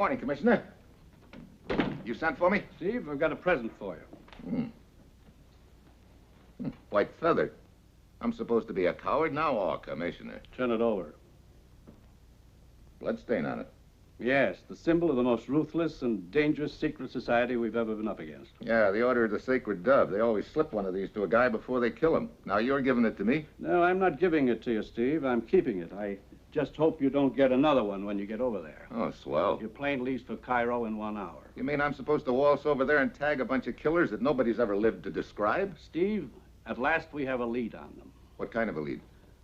Morning, Commissioner. You sent for me? Steve, I've got a present for you. White feather. I'm supposed to be a coward now, or Commissioner? Turn it over. Blood stain on it. Yes, the symbol of the most ruthless and dangerous secret society we've ever been up against. Yeah, the Order of the Sacred Dove. They always slip one of these to a guy before they kill him. Now you're giving it to me? No, I'm not giving it to you, Steve. I'm keeping it. I just hope you don't get another one when you get over there. Oh, swell. Your plane leaves for Cairo in 1 hour. You mean I'm supposed to waltz over there and tag a bunch of killers that nobody's ever lived to describe? Steve, at last we have a lead on them. What kind of a lead?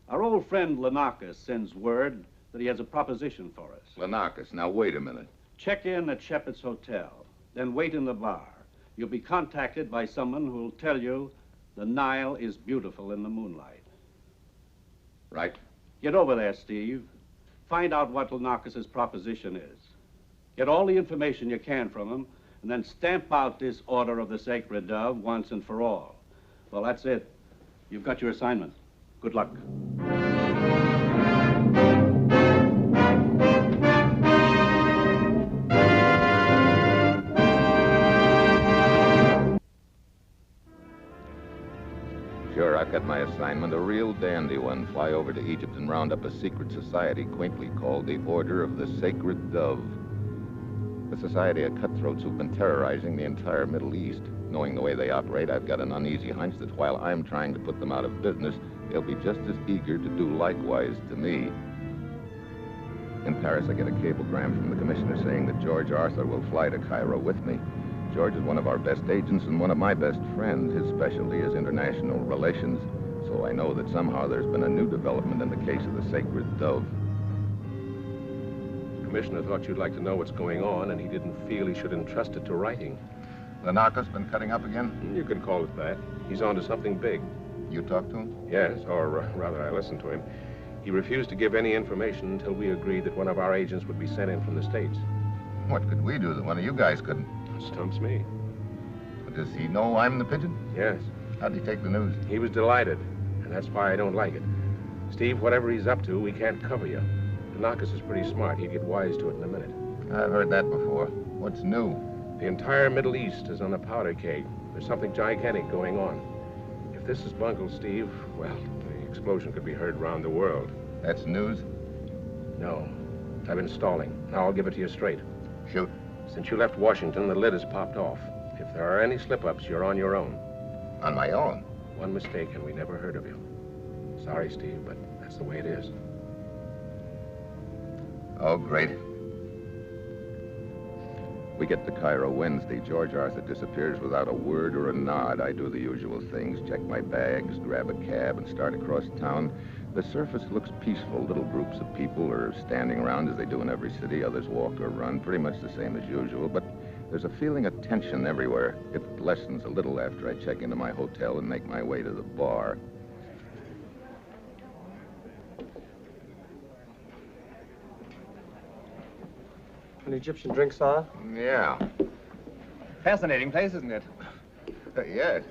Our old friend Linacos sends word that he has a proposition for us. Linacos. Now, wait a minute. Check in at Shepherd's Hotel, then wait in the bar. You'll be contacted by someone who'll tell you the Nile is beautiful in the moonlight. Right. Get over there, Steve. Find out what Linacos' proposition is. Get all the information you can from him, and then stamp out this Order of the Sacred Dove once and for all. Well, that's it. You've got your assignment. Good luck. Sure, I've got my assignment, a real dandy one. Fly over to Egypt and round up a secret society quaintly called the Order of the Sacred Dove. A society of cutthroats who've been terrorizing the entire Middle East. Knowing the way they operate, I've got an uneasy hunch that while I'm trying to put them out of business, they'll be just as eager to do likewise to me. In Paris, I get a cablegram from the commissioner saying that George Arthur will fly to Cairo with me. George is one of our best agents and one of my best friends. His specialty is international relations, so I know that somehow there's been a new development in the case of the Sacred Dove. The commissioner thought you'd like to know what's going on, and he didn't feel he should entrust it to writing. Linacos been cutting up again? You can call it that. He's on to something big. You talked to him? Yes, or rather, I listened to him. He refused to give any information until we agreed that one of our agents would be sent in from the States. What could we do that one of you guys couldn't? Stumps me. Does he know I'm the pigeon? Yes. How'd he take the news? He was delighted, and that's why I don't like it. Steve, whatever he's up to, we can't cover you. Linacos is pretty smart. He'd get wise to it in a minute. I've heard that before. What's new? The entire Middle East is on a powder keg. There's something gigantic going on. If this is bungled, Steve, well, the explosion could be heard around the world. That's news? No. I've been stalling. Now I'll give it to you straight. Shoot. Since you left Washington, the lid has popped off. If there are any slip-ups, you're on your own. On my own? One mistake and we never heard of you. Sorry, Steve, but that's the way it is. Oh, great. We get to Cairo Wednesday. George Arthur disappears without a word or a nod. I do the usual things, check my bags, grab a cab, and start across town. The surface looks peaceful. Little groups of people are standing around as they do in every city. Others walk or run, pretty much the same as usual. But there's a feeling of tension everywhere. It lessens a little after I check into my hotel and make my way to the bar. An Egyptian drink, sir? Yeah. Fascinating place, isn't it? Yes.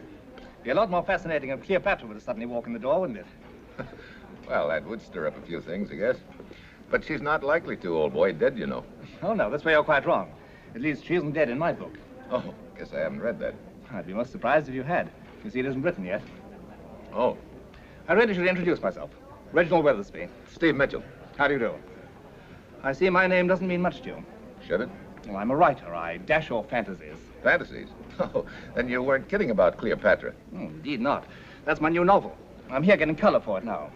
Be a lot more fascinating if Cleopatra were to suddenly walk in the door, wouldn't it? Well, that would stir up a few things, I guess. But she's not likely to, old boy. Dead, you know. Oh, no, that's where you're quite wrong. At least she isn't dead in my book. Oh, guess I haven't read that. I'd be most surprised if you had. You see, it isn't written yet. Oh. I really should introduce myself. Reginald Wethersby. Steve Mitchell. How do you do? I see my name doesn't mean much to you. Should it? Well, I'm a writer. I dash off fantasies. Fantasies? Oh, then you weren't kidding about Cleopatra. Indeed not. That's my new novel. I'm here getting color for it now.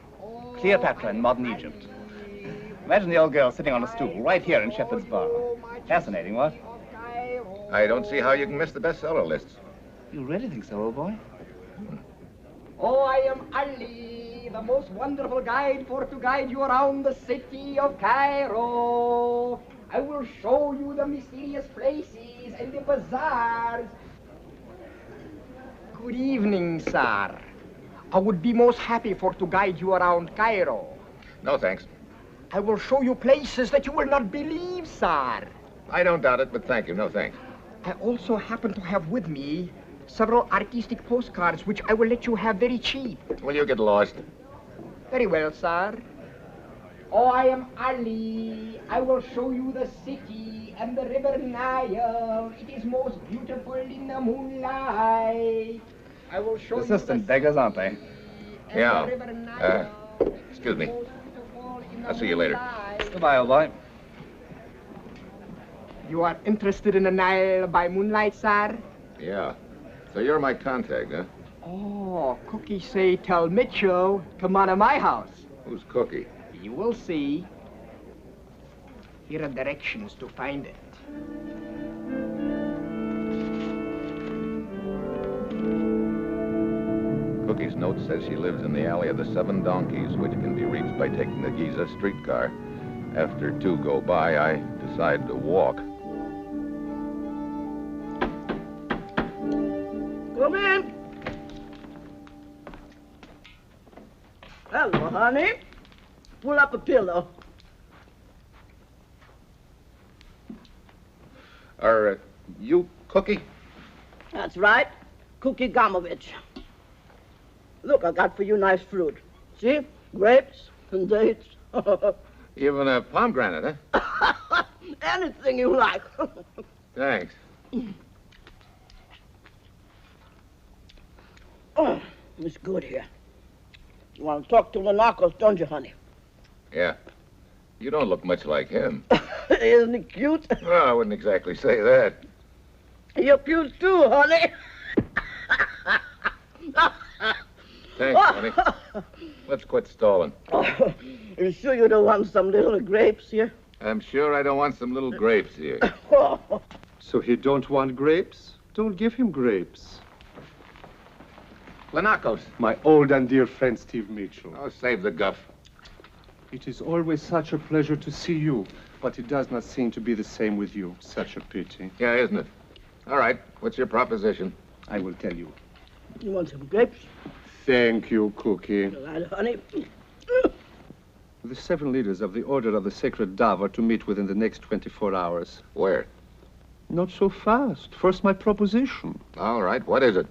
Cleopatra in Modern Egypt. Imagine the old girl sitting on a stool right here in Shepherd's Bar. Fascinating, what? I don't see how you can miss the bestseller lists. You really think so, old boy? Oh, I am Ali, the most wonderful guide to guide you around the city of Cairo. I will show you the mysterious places and the bazaars. Good evening, sir. I would be most happy to guide you around Cairo. No, thanks. I will show you places that you will not believe, sir. I don't doubt it, but thank you. No, thanks. I also happen to have with me several artistic postcards, which I will let you have very cheap. Will you get lost? Very well, sir. Oh, I am Ali. I will show you the city and the river Nile. It is most beautiful in the moonlight. I will show you Persistent beggars, aren't they? Yeah. Excuse me. I'll see you later. Goodbye, old boy. You are interested in the Nile by moonlight, sir? Yeah. So you're my contact, huh? Oh, Cookie say tell Mitchell, come on to my house. Who's Cookie? You will see. Here are directions to find it. Cookie's note says she lives in the Alley of the Seven Donkeys, which can be reached by taking the Giza streetcar. After 2 go by, I decide to walk. Come in. Hello, honey. Pull up a pillow. Are you Cookie? That's right. Cookie Gamavitz. Look, I got for you nice fruit. See? Grapes and dates. Even a pomegranate, huh? Anything you like. Thanks. Oh, it's good here. You want to talk to Linacos, don't you, honey? Yeah. You don't look much like him. Isn't he cute? Well, I wouldn't exactly say that. You're cute too, honey. Thanks, honey. Let's quit stalling. Oh, you sure you don't want some little grapes here? I'm sure I don't want some little grapes here. So he don't want grapes? Don't give him grapes. Linacos. My old and dear friend, Steve Mitchell. Oh, save the guff. It is always such a pleasure to see you, but it does not seem to be the same with you. Such a pity. Yeah, isn't it? All right. What's your proposition? I will tell you. You want some grapes? Thank you, Cookie. All right, honey. The 7 leaders of the Order of the Sacred Dove are to meet within the next 24 hours. Where? Not so fast. First, my proposition. All right. What is it?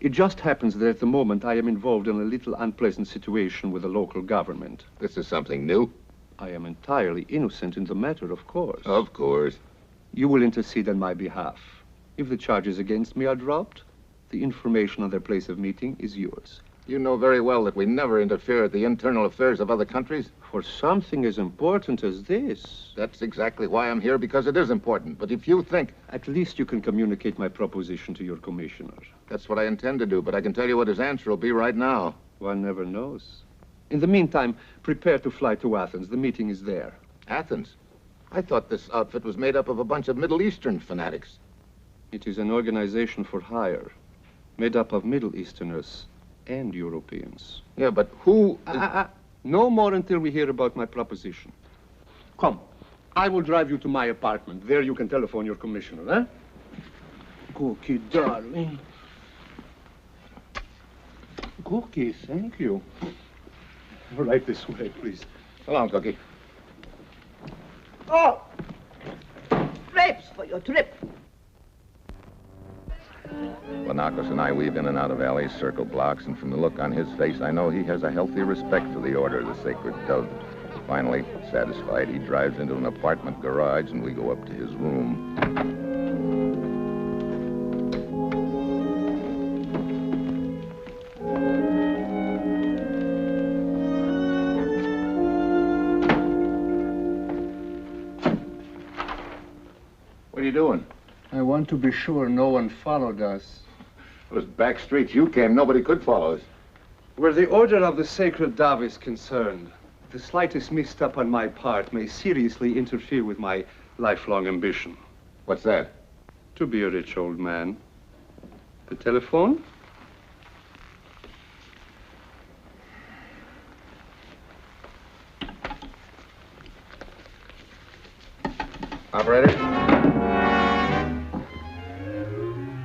It just happens that at the moment I am involved in a little unpleasant situation with the local government. This is something new? I am entirely innocent in the matter, of course. Of course. You will intercede on my behalf. If the charges against me are dropped, the information on their place of meeting is yours. You know very well that we never interfere at the internal affairs of other countries. For something as important as this. That's exactly why I'm here, because it is important. But if you think... At least you can communicate my proposition to your commissioner. That's what I intend to do, but I can tell you what his answer will be right now. One never knows. In the meantime, prepare to fly to Athens. The meeting is there. Athens? I thought this outfit was made up of a bunch of Middle Eastern fanatics. It is an organization for hire, made up of Middle Easterners and Europeans. Yeah, but who... No more until we hear about my proposition. Come, I will drive you to my apartment. There you can telephone your commissioner, eh? Cookie, darling. Cookie, thank you. Right this way, please. So long, Cookie. Oh! Grapes for your trip. Linacos and I weave in and out of alleys, circle blocks, and from the look on his face, I know he has a healthy respect for the Order of the Sacred Dove. Finally, satisfied, he drives into an apartment garage, and we go up to his room. What are you doing? I want to be sure no one followed us. Those back streets you came, nobody could follow us. Where the Order of the Sacred Dove is concerned, the slightest misstep on my part may seriously interfere with my lifelong ambition. What's that? To be a rich old man. The telephone? Operator?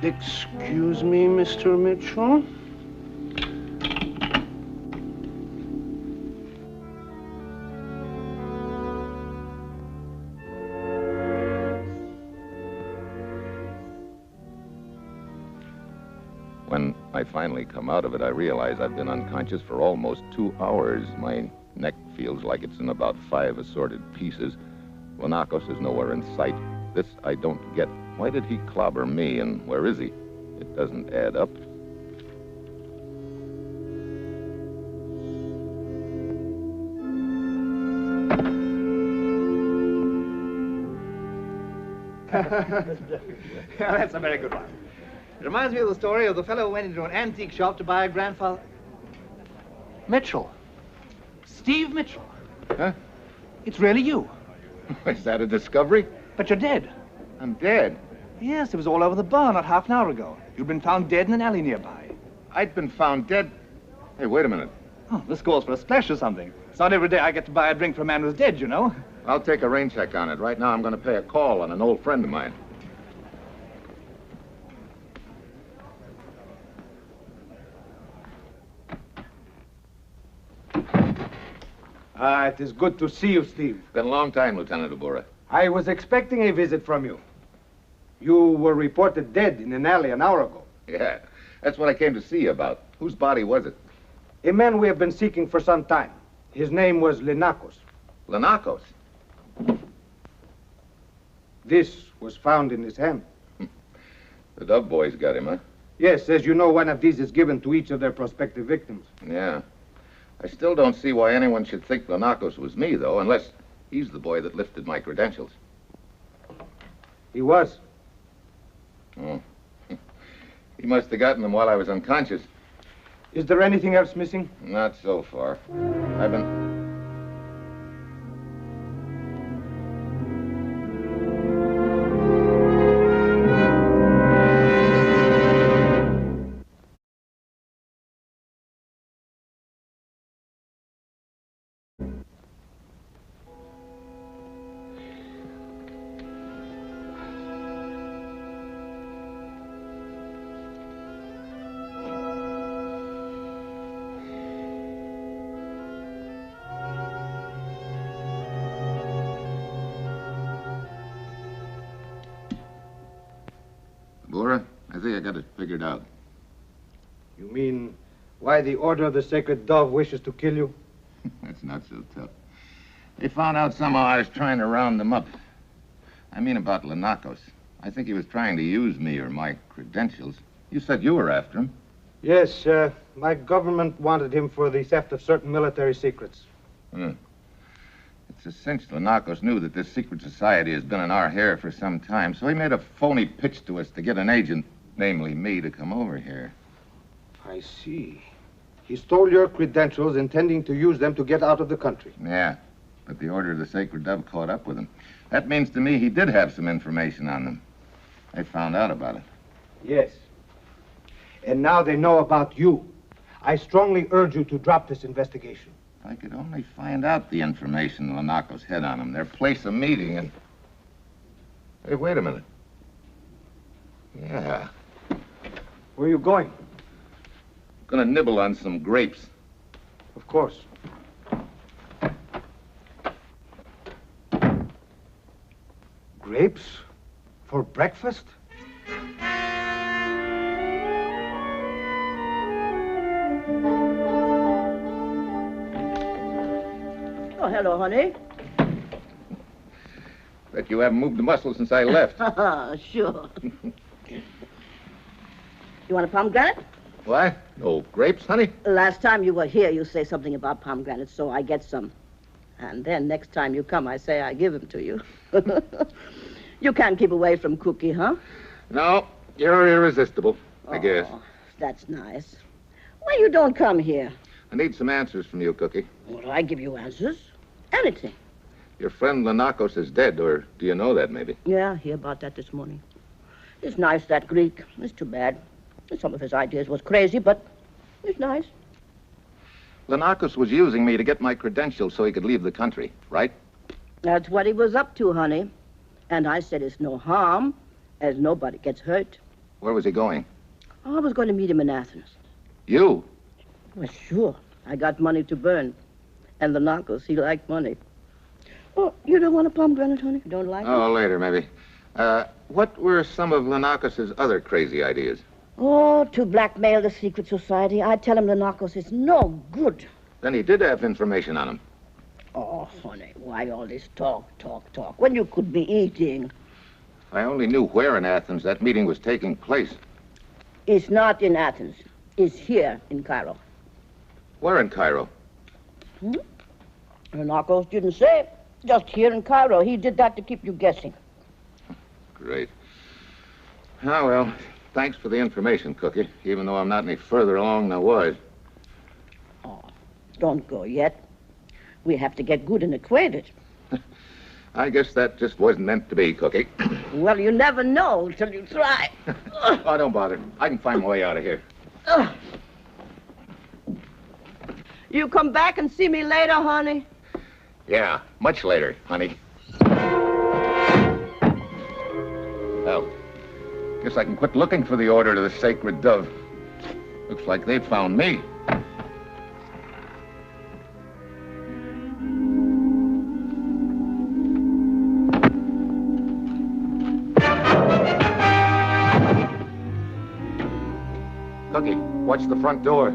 Excuse me, Mr. Mitchell? When I finally come out of it, I realize I've been unconscious for almost 2 hours. My neck feels like it's in about 5 assorted pieces. Linacos is nowhere in sight. This I don't get. Why did he clobber me, and where is he? It doesn't add up. Yeah, that's a very good one. It reminds me of the story of the fellow who went into an antique shop to buy a grandfather. Mitchell. Steve Mitchell. Huh? It's really you. Is that a discovery? But you're dead. I'm dead. Yes, it was all over the bar not half an hour ago. You'd been found dead in an alley nearby. I'd been found dead. Hey, wait a minute. Oh, this calls for a splash or something. It's not every day I get to buy a drink for a man who's dead, you know. I'll take a rain check on it. Right now, I'm going to pay a call on an old friend of mine. It is good to see you, Steve. Been a long time, Lieutenant Aboora. I was expecting a visit from you. You were reported dead in an alley an hour ago. Yeah, that's what I came to see you about. Whose body was it? A man we have been seeking for some time. His name was Linacos. Linacos. This was found in his hand. The Dove boys got him, huh? Yes, as you know, one of these is given to each of their prospective victims. Yeah. I still don't see why anyone should think Linacos was me, though, unless he's the boy that lifted my credentials. He was. Oh. He must have gotten them while I was unconscious. Is there anything else missing? Not so far. I've been... Aboora, I think I got it figured out. You mean why the Order of the Sacred Dove wishes to kill you? That's not so tough. They found out somehow I was trying to round them up. I mean about Linacos. I think he was trying to use me or my credentials. You said you were after him. Yes, my government wanted him for the theft of certain military secrets. It's a cinch Linacos knew that this secret society has been in our hair for some time, so he made a phony pitch to us to get an agent, namely me, to come over here. I see. He stole your credentials, intending to use them to get out of the country. Yeah, but the Order of the Sacred Dove caught up with him. That means to me he did have some information on them. They found out about it. Yes. And now they know about you. I strongly urge you to drop this investigation. If I could only find out the information Linacos had on him, their place of meeting, and... Hey, wait a minute. Yeah. Where are you going? Gonna nibble on some grapes. Of course. Grapes? For breakfast? Oh, hello, honey. Bet you haven't moved a muscle since I left. Sure. You want a pomegranate? What? No grapes, honey? Last time you were here, you say something about pomegranates, so I get some. And then next time you come, I say I give them to you. You can't keep away from Cookie, huh? No, you're irresistible, I guess. That's nice. Why you don't come here? I need some answers from you, Cookie. Well, I give you answers. Anything. Your friend Linacos is dead, or do you know that, maybe? Yeah, I hear about that this morning. It's nice, that Greek. It's too bad. Some of his ideas was crazy, but it's nice. Linacos was using me to get my credentials so he could leave the country, right? That's what he was up to, honey. And I said it's no harm, as nobody gets hurt. Where was he going? I was going to meet him in Athens. You? Well, sure. I got money to burn. And the Linacos, he liked money. Oh, you don't want a pomegranate, honey? You don't like it? Oh, later, maybe. What were some of Linacos' other crazy ideas? Oh, to blackmail the secret society. I tell him Linacos is no good. Then he did have information on him. Oh, honey, why all this talk? When you could be eating? I only knew where in Athens that meeting was taking place. It's not in Athens. It's here in Cairo. Where in Cairo? Linacos didn't say. Just here in Cairo. He did that to keep you guessing. Great. Ah, well, thanks for the information, Cookie, even though I'm not any further along than I was. Oh, don't go yet. We have to get good and acquainted. I guess that just wasn't meant to be, Cookie. Well, you never know till you try. Oh, don't bother. I can find my way out of here. You come back and see me later, honey? Yeah, much later, honey. Well, guess I can quit looking for the order to the sacred dove. Looks like they found me. Cookie, watch the front door.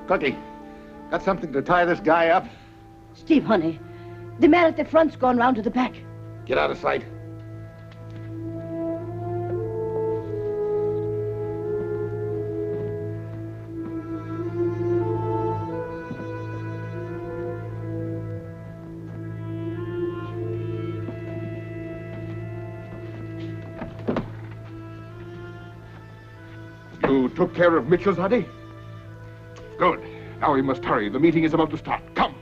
Cookie, got something to tie this guy up? Steve, honey, the man at the front's gone round to the back. Get out of sight. You took care of Mitchell, Zadi? Good. Now we must hurry. The meeting is about to start. Come.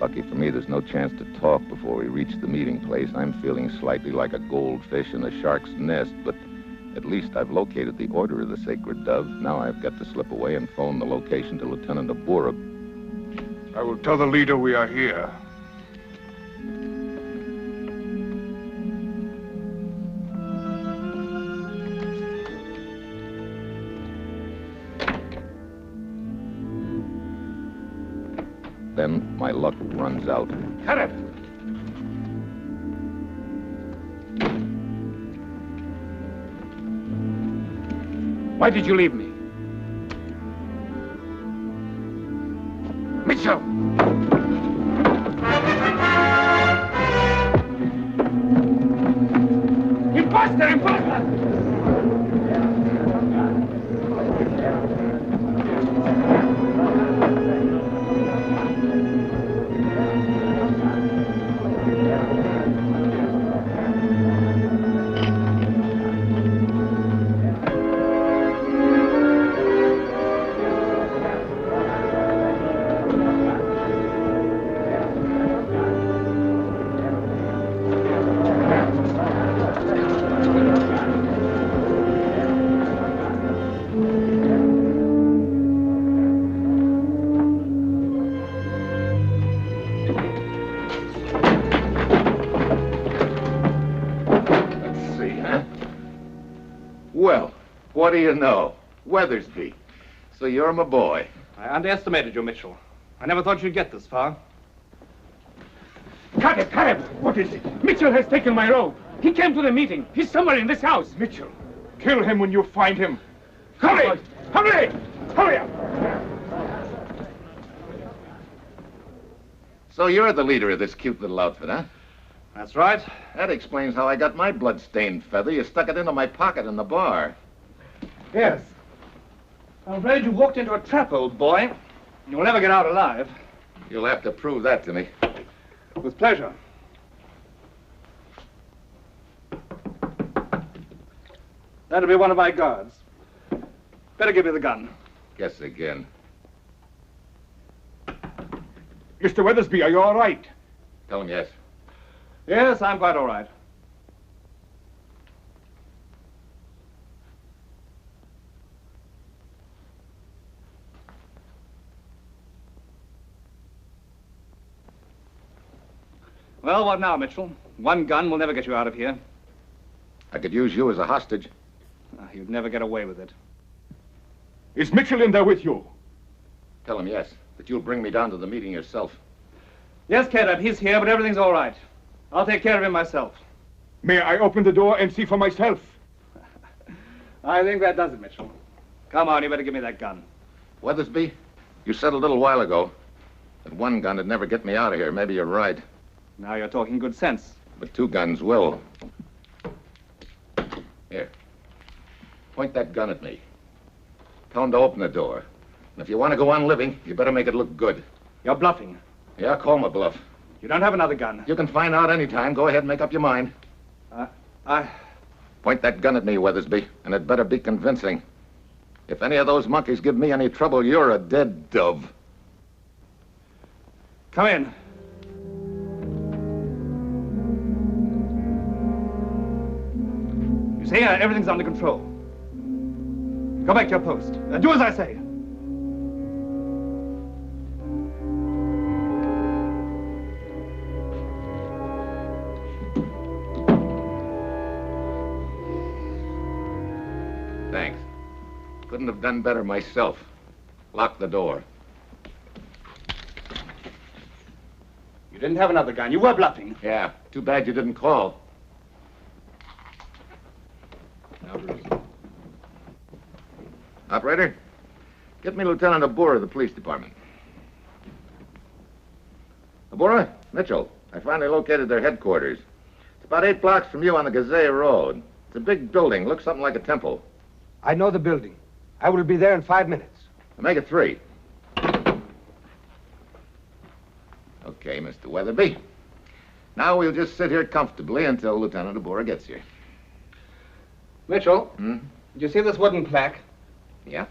Lucky for me, there's no chance to talk before we reach the meeting place. I'm feeling slightly like a goldfish in a shark's nest, but at least I've located the order of the sacred dove. Now I've got to slip away and phone the location to Lieutenant Aboora. I will tell the leader we are here. Then my luck runs out. Kateb! Why did you leave me? Mitchell! Imposter! Imposter! Well, what do you know? Wethersby. So you're my boy. I underestimated you, Mitchell. I never thought you'd get this far. Kateb! What is it? Mitchell has taken my robe. He came to the meeting. He's somewhere in this house. Mitchell, kill him when you find him. Hurry! Hurry! Hurry up! So you're the leader of this cute little outfit, huh? That's right. That explains how I got my blood-stained feather. You stuck it into my pocket in the bar. Yes. I'm afraid you walked into a trap, old boy. You'll never get out alive. You'll have to prove that to me. With pleasure. That'll be one of my guards. Better give me the gun. Guess again. Mr. Wethersby, are you all right? Tell him yes. Yes, I'm quite all right. Well, what now, Mitchell? One gun will never get you out of here. I could use you as a hostage. You'd never get away with it. Is Mitchell in there with you? Tell him yes, that you'll bring me down to the meeting yourself. Yes, Kateb, he's here, but everything's all right. I'll take care of him myself. May I open the door and see for myself? I think that does it, Mitchell. Come on, you better give me that gun. Wethersby, you said a little while ago that one gun would never get me out of here. Maybe you're right. Now you're talking good sense. But two guns will. Here. Point that gun at me. Tell him to open the door. And if you want to go on living, you better make it look good. You're bluffing. Yeah, call my bluff. You don't have another gun. You can find out any time. Go ahead and make up your mind. Point that gun at me, Wethersby, and it better be convincing. If any of those monkeys give me any trouble, you're a dead dove. Come in. You see, everything's under control. Go back to your post. Do as I say. Thanks. Couldn't have done better myself. Lock the door. You didn't have another gun. You were bluffing. Yeah, too bad you didn't call. Now, Bruce. Operator, get me Lieutenant Aboora of the police department. Aboora, Mitchell, I finally located their headquarters. It's about 8 blocks from you on the Gazette Road. It's a big building, looks something like a temple. I know the building. I will be there in 5 minutes. I'll make it 3. Okay, Mr. Weatherby. Now we'll just sit here comfortably until Lieutenant Aboora gets here. Mitchell, did you see this wooden plaque? Yeah?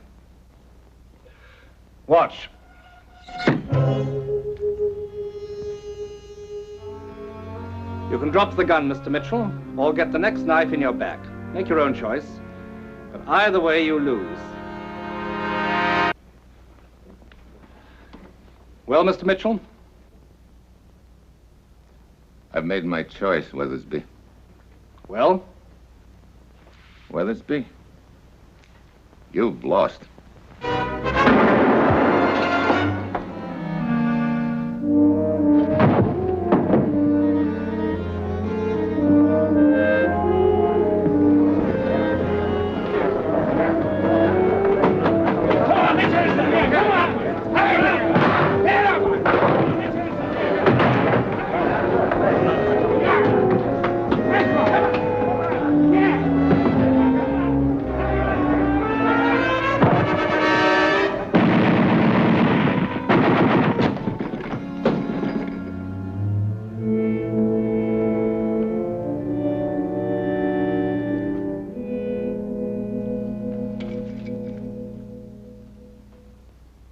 Watch. You can drop the gun, Mr. Mitchell, or get the next knife in your back. Make your own choice. But either way, you lose. Well, Mr. Mitchell? I've made my choice, Wethersby. Well? Wethersby, you've lost.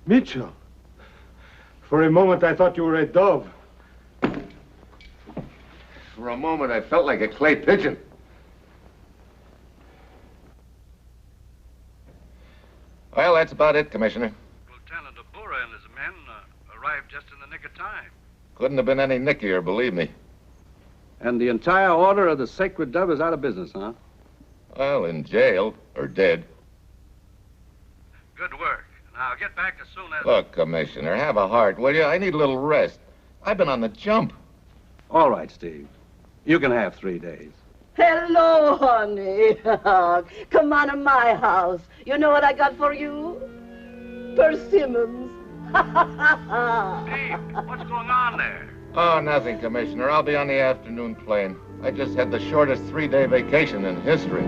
Mitchell, for a moment I thought you were a dove. For a moment, I felt like a clay pigeon. Well, that's about it, Commissioner. Lieutenant Aboora and his men arrived just in the nick of time. Couldn't have been any nickier, believe me. And the entire order of the Sacred Dove is out of business, huh? Well, in jail, or dead. Good work. Now, get back as soon as... Look, Commissioner, have a heart, will you? I need a little rest. I've been on the jump. All right, Steve. You can have 3 days. Hello, honey. Come on to my house. You know what I got for you? Persimmons. Steve, what's going on there? Oh, nothing, Commissioner. I'll be on the afternoon plane. I just had the shortest 3-day vacation in history.